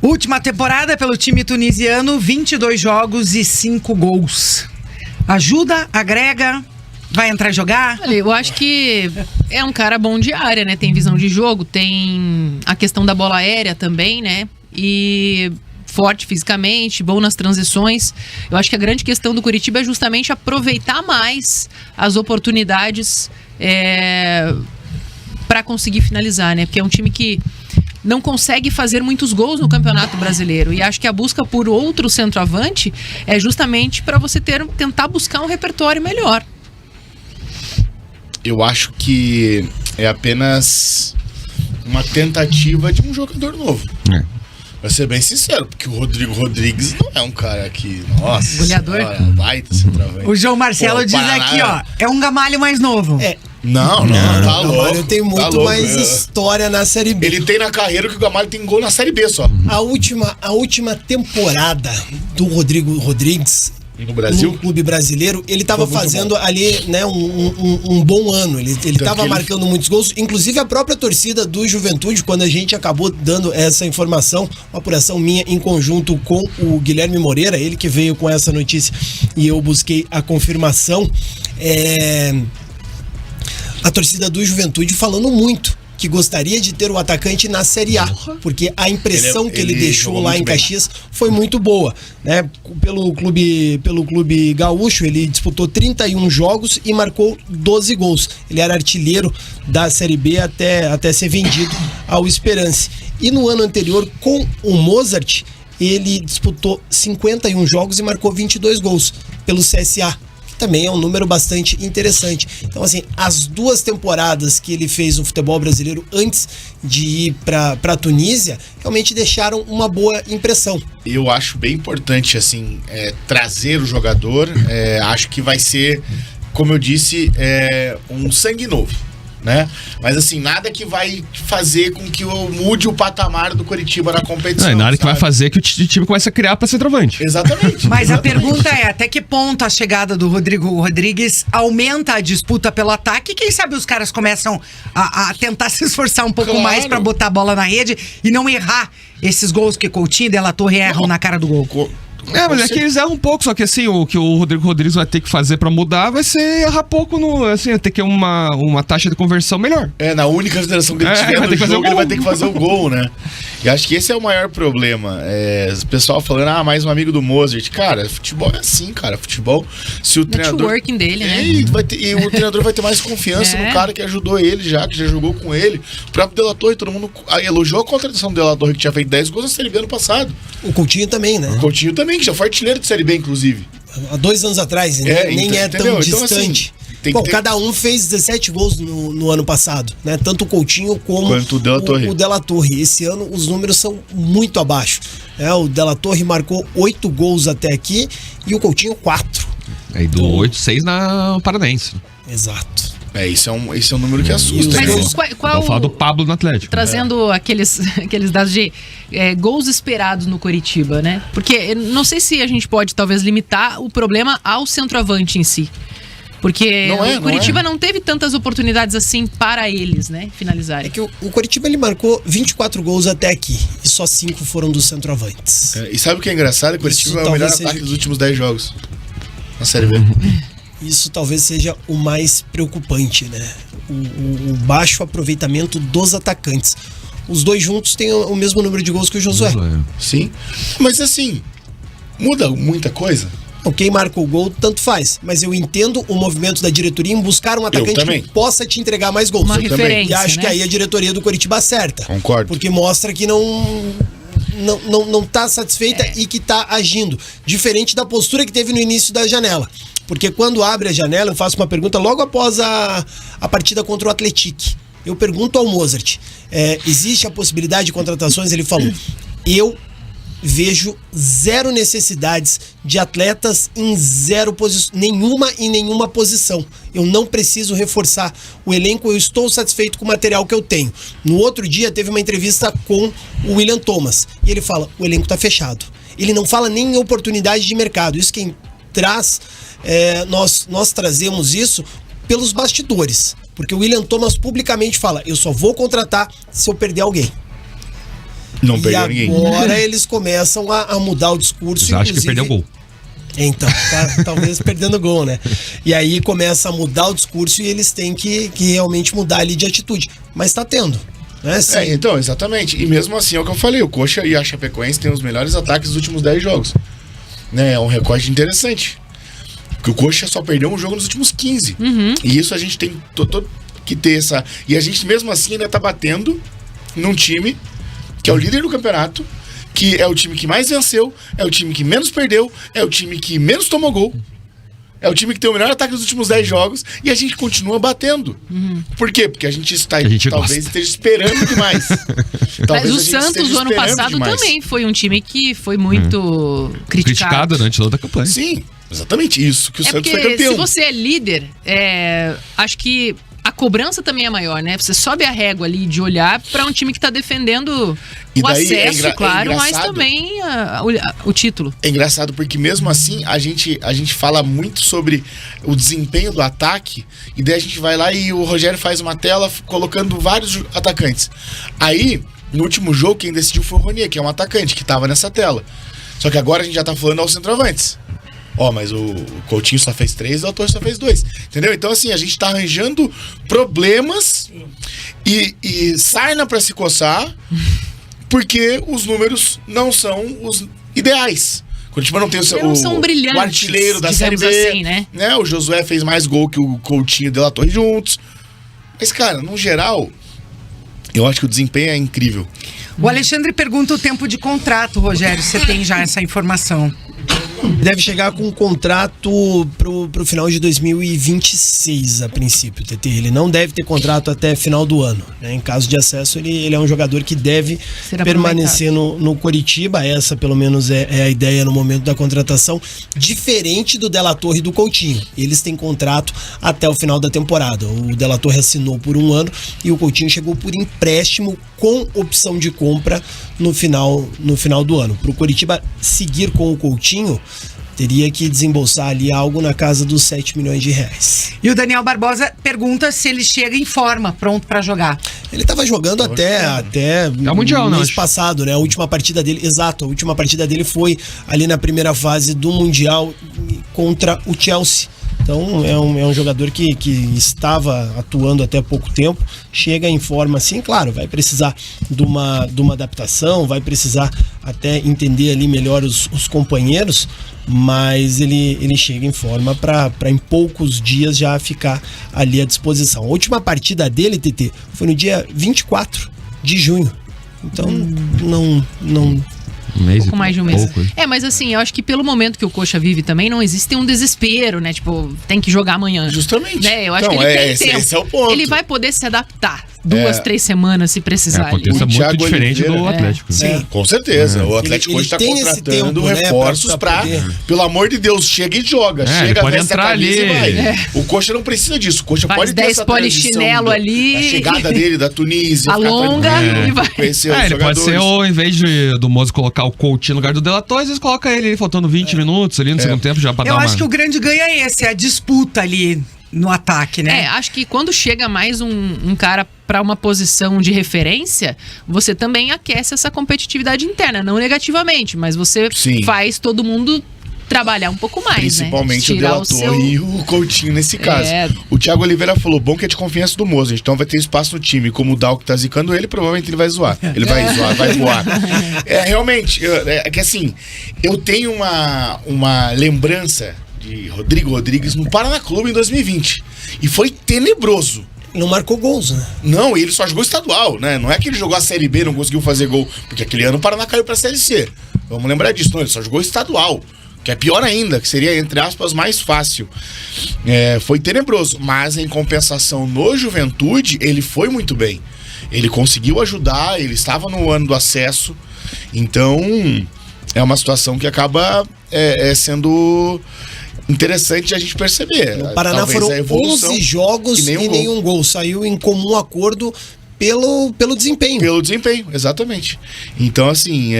Última temporada pelo time tunisiano, 22 jogos e 5 gols. Ajuda, agrega, vai entrar e jogar? Olha, eu acho que é um cara bom de área, né? Tem visão de jogo, tem a questão da bola aérea também, né? E forte fisicamente, bom nas transições. Eu acho que a grande questão do Coritiba é justamente aproveitar mais as oportunidades para conseguir finalizar, né? Porque é um time que não consegue fazer muitos gols no Campeonato Brasileiro. E acho que a busca por outro centroavante é justamente para você tentar buscar um repertório melhor. Eu acho que é apenas uma tentativa de um jogador novo. Pra ser bem sincero, porque o Rodrigo Rodrigues não é um cara que, nossa, goleador. Baita centroavante. O João Marcelo diz aqui, ó, é um Gamalho mais novo. Não, tá louco. O Gamalho tem muito mais história na Série B. Ele tem na carreira que o Gamalho tem gol na Série B só. A última temporada do Rodrigo Rodrigues no Brasil, no clube brasileiro, ele estava fazendo ali, né, um bom ano. Ele estava marcando muitos gols. Inclusive a própria torcida do Juventude, quando a gente acabou dando essa informação, uma apuração minha em conjunto com o Guilherme Moreira, ele que veio com essa notícia e eu busquei a confirmação, a torcida do Juventude falando muito que gostaria de ter o atacante na Série A, porque a impressão que ele deixou lá em Caxias foi muito boa, né? Pelo clube gaúcho, ele disputou 31 jogos e marcou 12 gols. Ele era artilheiro da Série B até ser vendido ao Esperance. E no ano anterior, com o Mozart, ele disputou 51 jogos e marcou 22 gols pelo CSA. Também é um número bastante interessante. Então, assim, as 2 temporadas que ele fez no futebol brasileiro antes de ir para a Tunísia, realmente deixaram uma boa impressão. Eu acho bem importante, assim, trazer o jogador. Acho que vai ser, como eu disse, um sangue novo, né? Mas assim, nada que vai fazer com que mude o patamar do Coritiba na competição. Nada que vai fazer que o time comece a criar para centroavante. Exatamente. Mas a pergunta é, até que ponto a chegada do Rodrigo Rodrigues aumenta a disputa pelo ataque? Quem sabe os caras começam a tentar se esforçar um pouco mais para botar a bola na rede e não errar esses gols que Coutinho e De La Torre erram na cara do gol. Mas é que eles erram um pouco, só que assim, o que o Rodrigo Rodrigues vai ter que fazer pra mudar vai ser errar pouco ter que uma taxa de conversão melhor. Na única consideração que ele tiver no jogo, ele vai ter que fazer o gol, né? E acho que esse é o maior problema. O pessoal falando, mais um amigo do Mozart. Cara, futebol é assim, cara. Futebol, se o treinador... Networking dele, né? E o treinador vai ter mais confiança no cara que ajudou ele que já jogou com ele. O próprio De La Torre, todo mundo elogiou a contratação do De La Torre, que tinha feito 10 gols na Série B ano passado. O Coutinho também, né? O Coutinho também, que já foi artilheiro de Série B, inclusive. Há 2 anos atrás, nem é tão distante. Então, assim, cada um fez 17 gols no ano passado, né? Tanto o Coutinho quanto o De La Torre. Esse ano os números são muito abaixo. O De La Torre marcou 8 gols até aqui e o Coutinho 4. E do 8-6 na Paranaense. Exato. Esse é um número que assusta. Mas Vamos falar do Pablo no Atlético. Trazendo aqueles dados de gols esperados no Coritiba, né? Porque não sei se a gente pode talvez limitar o problema ao centroavante em si. Porque o Coritiba não teve tantas oportunidades assim para eles, né? Finalizarem. É que o Coritiba ele marcou 24 gols até aqui e só 5 foram dos centroavantes. E sabe o que é engraçado? O Coritiba é o melhor ataque dos últimos 10 jogos na Série B. Isso talvez seja o mais preocupante, né? O baixo aproveitamento dos atacantes. Os 2 juntos têm o mesmo número de gols que o Josué. Sim, mas assim, muda muita coisa. Quem marca o gol, tanto faz. Mas eu entendo o movimento da diretoria em buscar um atacante que possa te entregar mais gols. Uma referência, e acho que aí a diretoria do Coritiba acerta. Concordo. Porque mostra que não tá satisfeita e que tá agindo. Diferente da postura que teve no início da janela. Porque quando abre a janela, eu faço uma pergunta logo após a partida contra o Atlético. Eu pergunto ao Mozart, existe a possibilidade de contratações? Ele falou, eu vejo 0 necessidades de atletas em nenhuma posição. Eu não preciso reforçar o elenco, eu estou satisfeito com o material que eu tenho. No outro dia teve uma entrevista com o William Thomas e ele fala, o elenco está fechado. Ele não fala nem em oportunidade de mercado. Isso quem traz, nós trazemos isso pelos bastidores. Porque o William Thomas publicamente fala, eu só vou contratar se eu perder alguém. Não E perdeu ninguém. agora eles começam a mudar o discurso. Eu acho que perdeu o gol. Então, talvez perdendo gol, né? E aí começa a mudar o discurso e eles têm que realmente mudar ali de atitude. Mas tá tendo, né? Sim. Então, exatamente. E mesmo assim, é o que eu falei, o Coxa e a Chapecoense têm os melhores ataques dos últimos 10 jogos. Né? É um recorde interessante. Porque o Coxa só perdeu um jogo nos últimos 15. E isso a gente tem que ter essa... E a gente mesmo assim ainda tá batendo num time que é o líder do campeonato, que é o time que mais venceu, é o time que menos perdeu, é o time que menos tomou gol, é o time que tem o melhor ataque dos últimos 10 jogos, e a gente continua batendo. Por quê? Porque a gente está, talvez gosta. esteja esperando demais. Mas o Santos, no ano passado, também foi um time que foi muito criticado. Durante toda a campanha. Sim, exatamente isso, que o Santos foi porque campeão. se você é líder, acho que a cobrança também é maior, né? Você sobe a régua ali de olhar para um time que tá defendendo E o daí acesso, claro, mas engraçado. também o título. É engraçado porque mesmo assim a gente fala muito sobre o desempenho do ataque, e daí a gente vai lá e o Rogério faz uma tela colocando vários atacantes. Aí, no último jogo, quem decidiu foi o Ronier, que é um atacante que tava nessa tela. Só que agora a gente já tá falando aos centroavantes. Mas o Coutinho só fez 3 e o Autor só fez 2. Entendeu? Então, assim, a gente tá arranjando problemas e sarna pra se coçar, porque os números não são os ideais. Curitiba não tem Não são brilhantes, o artilheiro da Série B. assim, né? O Josué fez mais gol que o Coutinho e o De La Torre juntos. Mas, cara, no geral, eu acho que o desempenho é incrível. O Alexandre pergunta o tempo de contrato, Rogério. Você tem já essa informação? Deve chegar com um contrato pro final de 2026, a princípio, TT. Ele não deve ter contrato até final do ano, né? Em caso de acesso, ele é um jogador que deve permanecer no Coritiba. Essa, pelo menos, é a ideia no momento da contratação. Diferente do De La Torre e do Coutinho. Eles têm contrato até o final da temporada. O De La Torre assinou por 1 ano e o Coutinho chegou por empréstimo com opção de compra no final do ano. Pro Coritiba seguir com o Coutinho, teria que desembolsar ali algo na casa dos 7 milhões de reais. E o Daniel Barbosa pergunta se ele chega em forma, pronto pra jogar. Ele estava jogando até o Mundial, mês acho. passado, né? A última partida dele, exato, a última partida dele foi ali na primeira fase do Mundial contra o Chelsea. Então é um jogador que estava atuando até pouco tempo, chega em forma assim, claro, vai precisar de uma adaptação, vai precisar até entender ali melhor os companheiros, mas ele chega em forma para em poucos dias já ficar ali à disposição. A última partida dele, TT, foi no dia 24 de junho. Então não Um mês Pouco mais de um mês. pouco. Mas assim, eu acho que pelo momento que o Coxa vive também, não existe um desespero, né? Tipo, tem que jogar amanhã. Justamente. Né? Eu acho Então, que ele tem esse- tempo. esse é o ponto. Ele vai poder se adaptar 2, 3 semanas se precisar. ali. Acontece O muito Thiago diferente Oliveira, do Atlético. Sim. Com certeza. O Atlético Ele hoje está tem esse contratando tempo, né, reforços pra pra, poder. pelo amor de Deus, chega e joga. É, ele chega, pode veste a entrar camisa ali. e vai. É. O Coxa não precisa disso. O Coxa Faz pode ter 10 essa polichinelo transição ali. da chegada dele da Tunísia. Alonga ficar e vai. conhecer os Ele pode jogadores. ser, ou em vez do Mozo colocar o Coutinho no lugar do De La Torre, às vezes coloca ele faltando 20 minutos ali no segundo tempo já pra Eu dar acho uma... que o grande ganho é esse, é a disputa ali no ataque, né? Acho que quando chega mais um cara pra uma posição de referência, você também aquece essa competitividade interna, não negativamente, mas você Sim. faz todo mundo trabalhar um pouco mais, Principalmente né? o De La Torre e o Coutinho nesse caso. É. O Thiago Oliveira falou, bom que é de confiança do Mozo, então vai ter espaço no time. Como o Dal que tá zicando ele, provavelmente ele vai zoar. Ele vai zoar, vai voar. Realmente, é que assim, eu tenho uma lembrança de Rodrigo Rodrigues no Paraná Clube em 2020. E foi tenebroso. Não marcou gols, né? Não, ele só jogou estadual, né? Não é que ele jogou a Série B e não conseguiu fazer gol, porque aquele ano o Paraná caiu pra Série C. Vamos lembrar disso, não, ele só jogou estadual, que é pior ainda, que seria, entre aspas, mais fácil. Foi tenebroso, mas em compensação no Juventude, ele foi muito bem. Ele conseguiu ajudar, ele estava no ano do acesso, então é uma situação que acaba sendo interessante a gente perceber. No Paraná Talvez foram a evolução 11 jogos e e nenhum gol. Saiu em comum acordo pelo desempenho. Pelo desempenho, exatamente. Então, assim,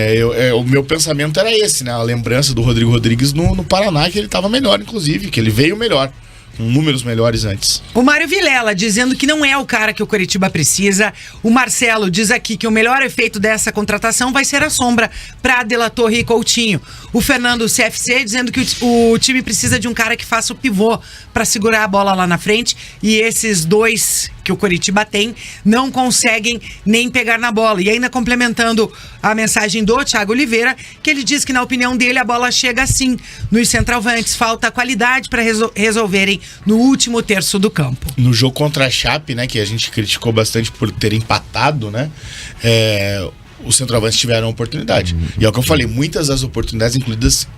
o meu pensamento era esse, né? A lembrança do Rodrigo Rodrigues no Paraná, que ele estava melhor, inclusive, que ele veio melhor com números melhores antes. O Mário Vilela dizendo que não é o cara que o Coritiba precisa. O Marcelo diz aqui que o melhor efeito dessa contratação vai ser a sombra para De La Torre e Coutinho. O Fernando CFC dizendo que o time precisa de um cara que faça o pivô para segurar a bola lá na frente, e esses dois que o Coritiba tem não conseguem nem pegar na bola. E ainda complementando a mensagem do Thiago Oliveira, que ele diz que na opinião dele a bola chega sim nos centroavantes, falta qualidade para resolverem no último terço do campo. No jogo contra a Chape, né, que a gente criticou bastante por ter empatado, né, os centroavantes tiveram oportunidade. E é o que eu falei, muitas das oportunidades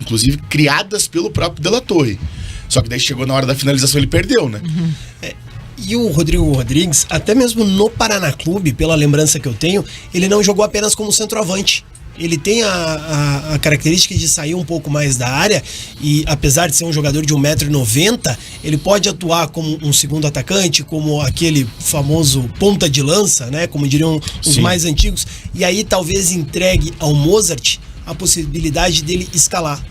inclusive criadas pelo próprio De La Torre. Só que daí chegou na hora da finalização, ele perdeu, né? E o Rodrigo Rodrigues, até mesmo no Paraná Clube, pela lembrança que eu tenho, ele não jogou apenas como centroavante. Ele tem a característica de sair um pouco mais da área e, apesar de ser um jogador de 1,90 m, ele pode atuar como um segundo atacante, como aquele famoso ponta de lança, né? Como diriam os mais antigos. E aí talvez entregue ao Mozart a possibilidade dele escalar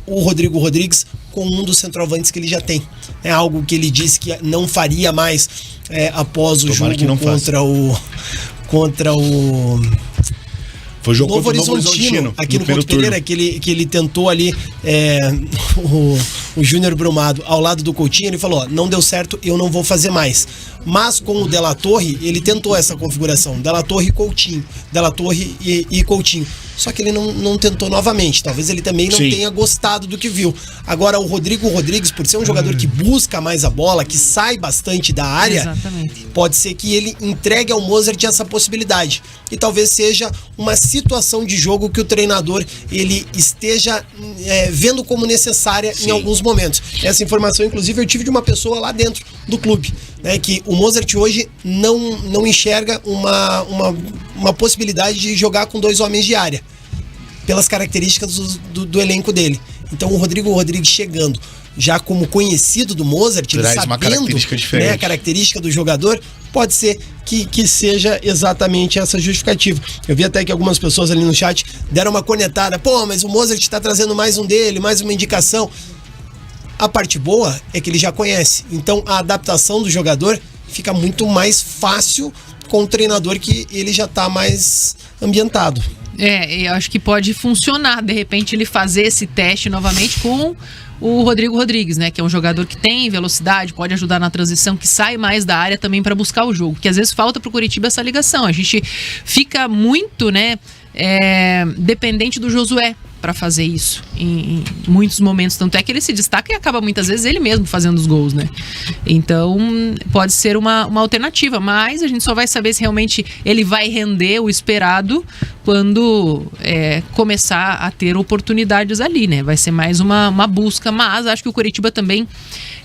o Rodrigo Rodrigues com um dos centroavantes que ele já tem. É algo que ele disse que não faria mais após o jogo contra o Foi o jogo Novo Horizontino, aqui no Couto Pereira, que ele tentou ali o Júnior Brumado ao lado do Coutinho. Ele falou, não deu certo, eu não vou fazer mais. Mas com o De La Torre, ele tentou essa configuração, De La Torre e Coutinho, De La Torre e Coutinho. Só que ele não tentou novamente. Talvez ele também não tenha gostado do que viu. Agora, o Rodrigo Rodrigues, por ser um jogador que busca mais a bola, que sai bastante da área, pode ser que ele entregue ao Mozart essa possibilidade. E talvez seja uma situação de jogo que o treinador ele esteja vendo como necessária em alguns momentos. Essa informação, inclusive, eu tive de uma pessoa lá dentro do clube, né, que o Mozart hoje não enxerga uma possibilidade de jogar com 2 homens de área, pelas características do elenco dele. Então o Rodrigo Rodrigues chegando já como conhecido do Mozart, ele sabendo, uma característica diferente, né, a característica do jogador, pode ser que seja exatamente essa justificativa. Eu vi até que algumas pessoas ali no chat deram uma cornetada, mas o Mozart está trazendo mais um dele, mais uma indicação. A parte boa é que ele já conhece, então a adaptação do jogador fica muito mais fácil com o treinador que ele já está mais ambientado. Eu acho que pode funcionar, de repente, ele fazer esse teste novamente com o Rodrigo Rodrigues, né? Que é um jogador que tem velocidade, pode ajudar na transição, que sai mais da área também para buscar o jogo. Porque às vezes falta pro Coritiba essa ligação. A gente fica muito, né, dependente do Josué para fazer isso em muitos momentos, tanto é que ele se destaca e acaba muitas vezes ele mesmo fazendo os gols, né? Então pode ser uma alternativa, mas a gente só vai saber se realmente ele vai render o esperado quando começar a ter oportunidades ali, né? Vai ser mais uma busca, mas acho que o Coritiba também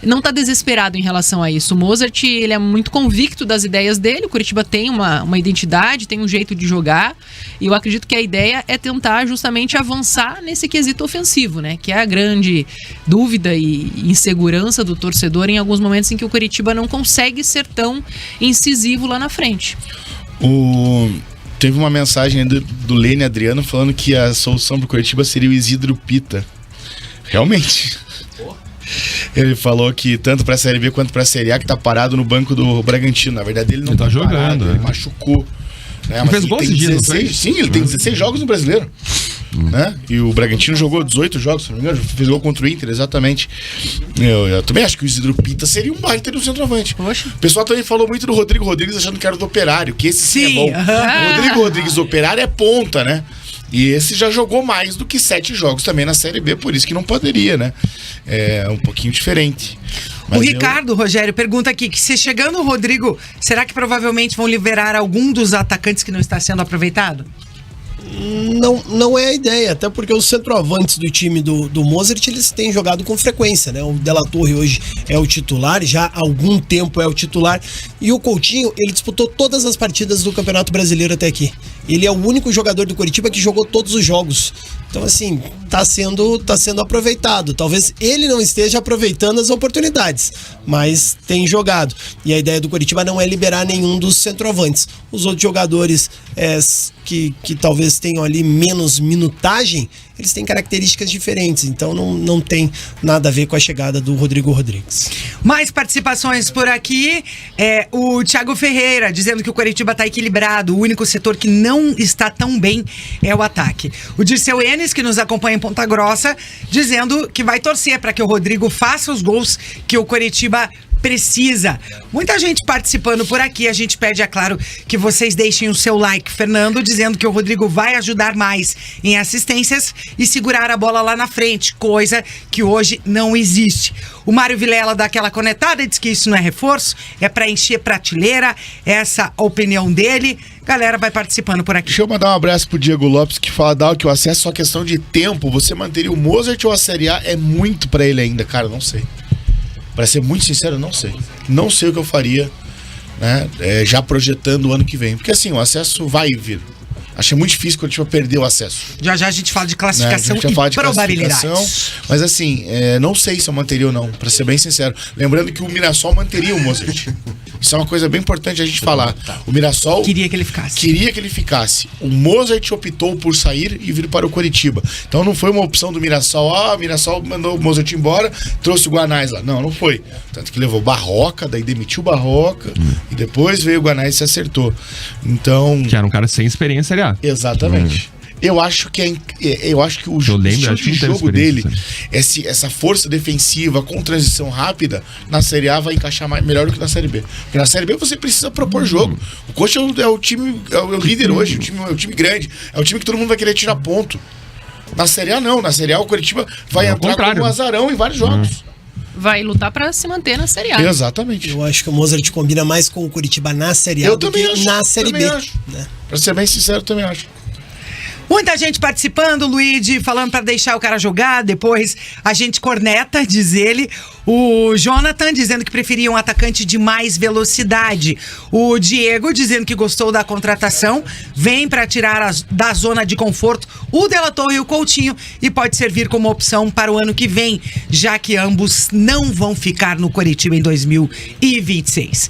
não está desesperado em relação a isso. O Mozart, ele é muito convicto das ideias dele, o Coritiba tem uma identidade, tem um jeito de jogar, e eu acredito que a ideia é tentar justamente avançar nesse quesito ofensivo, né? Que é a grande dúvida e insegurança do torcedor em alguns momentos em que o Coritiba não consegue ser tão incisivo lá na frente. Teve uma mensagem do Lene Adriano falando que a solução pro Coritiba seria o Isidro Pita. Realmente. Ele falou que tanto pra Série B quanto pra Série A que tá parado no banco do Bragantino. Na verdade, ele não tá jogando, parado, ele machucou. Né? Mas fez gol esse dia, não fez? Sim, ele tem 16 jogos no Brasileiro. Né? E o Bragantino jogou 18 jogos, se não me engano, fez gol contra o Inter, exatamente. Eu também acho que o Isidro Pita seria um baita do centroavante. Poxa. O pessoal também falou muito do Rodrigo Rodrigues achando que era do Operário, que esse sim é bom. O Rodrigo Rodrigues do Operário é ponta, né? E esse já jogou mais do que 7 jogos também na Série B, por isso que não poderia, né? É um pouquinho diferente. Mas o Ricardo, Rogério, pergunta aqui que se chegando o Rodrigo, será que provavelmente vão liberar algum dos atacantes que não está sendo aproveitado? Não é a ideia, até porque os centroavantes do time do Mozart, eles têm jogado com frequência, né? O De La Torre hoje é o titular, já há algum tempo é o titular, e o Coutinho, ele disputou todas as partidas do Campeonato Brasileiro até aqui. Ele é o único jogador do Coritiba que jogou todos os jogos. Então, assim, tá sendo aproveitado. Talvez ele não esteja aproveitando as oportunidades, mas tem jogado. E a ideia do Coritiba não é liberar nenhum dos centroavantes. Os outros jogadores que talvez tenham ali menos minutagem, eles têm características diferentes. Então não tem nada a ver com a chegada do Rodrigo Rodrigues. Mais participações por aqui. O Thiago Ferreira dizendo que o Coritiba está equilibrado. O único setor que não está tão bem é o ataque. O Dirceu Enes, que nos acompanha em Ponta Grossa, dizendo que vai torcer para que o Rodrigo faça os gols que o Coritiba precisa. Muita gente participando por aqui. A gente pede, é claro, que vocês deixem o seu like. Fernando dizendo que o Rodrigo vai ajudar mais em assistências e segurar a bola lá na frente, coisa que hoje não existe. O Mário Vilela dá aquela conectada e diz que isso não é reforço, é pra encher prateleira. Essa a opinião dele. Galera vai participando por aqui. Deixa eu mandar um abraço pro Diego Lopes, que fala que o acesso é só questão de tempo. Você manteria o Mozart ou a Série A é muito pra ele ainda, cara, não sei. Pra ser muito sincero, não sei. Não sei o que eu faria, né? Já projetando o ano que vem. Porque assim, o acesso vai vir. Achei muito difícil quando a gente vai perder o acesso. Já a gente fala de classificação e probabilidade. Mas assim, não sei se eu manteria ou não, pra ser bem sincero. Lembrando que o Mirassol manteria o Mozart. Isso é uma coisa bem importante a gente falar. O Mirassol queria que ele ficasse. O Mozart optou por sair e vir para o Coritiba. Então não foi uma opção do Mirassol. O Mirassol mandou o Mozart embora, trouxe o Guanais lá. Não foi. Tanto que levou Barroca, daí demitiu o Barroca e depois veio o Guanais e se acertou. Então... Que era um cara sem experiência, aliás. Exatamente. Eu acho que o estilo de jogo dele, essa força defensiva com transição rápida, na Série A vai encaixar melhor do que na Série B. Porque na Série B você precisa propor jogo. O Coxa é o time, é o líder hoje, é o time grande, é o time que todo mundo vai querer tirar ponto. Na Série A não, na Série A o Coritiba vai entrar como um azarão em vários jogos. Vai lutar pra se manter na Série A. Exatamente. Eu acho que o Mozart combina mais com o Coritiba na Série A do que na Série B. Né? Pra ser bem sincero, eu também acho. Muita gente participando, Luigi, falando para deixar o cara jogar, depois a gente corneta, diz ele. O Jonathan dizendo que preferia um atacante de mais velocidade. O Diego dizendo que gostou da contratação, vem para tirar da zona de conforto o De La Torre e o Coutinho e pode servir como opção para o ano que vem, já que ambos não vão ficar no Coritiba em 2026.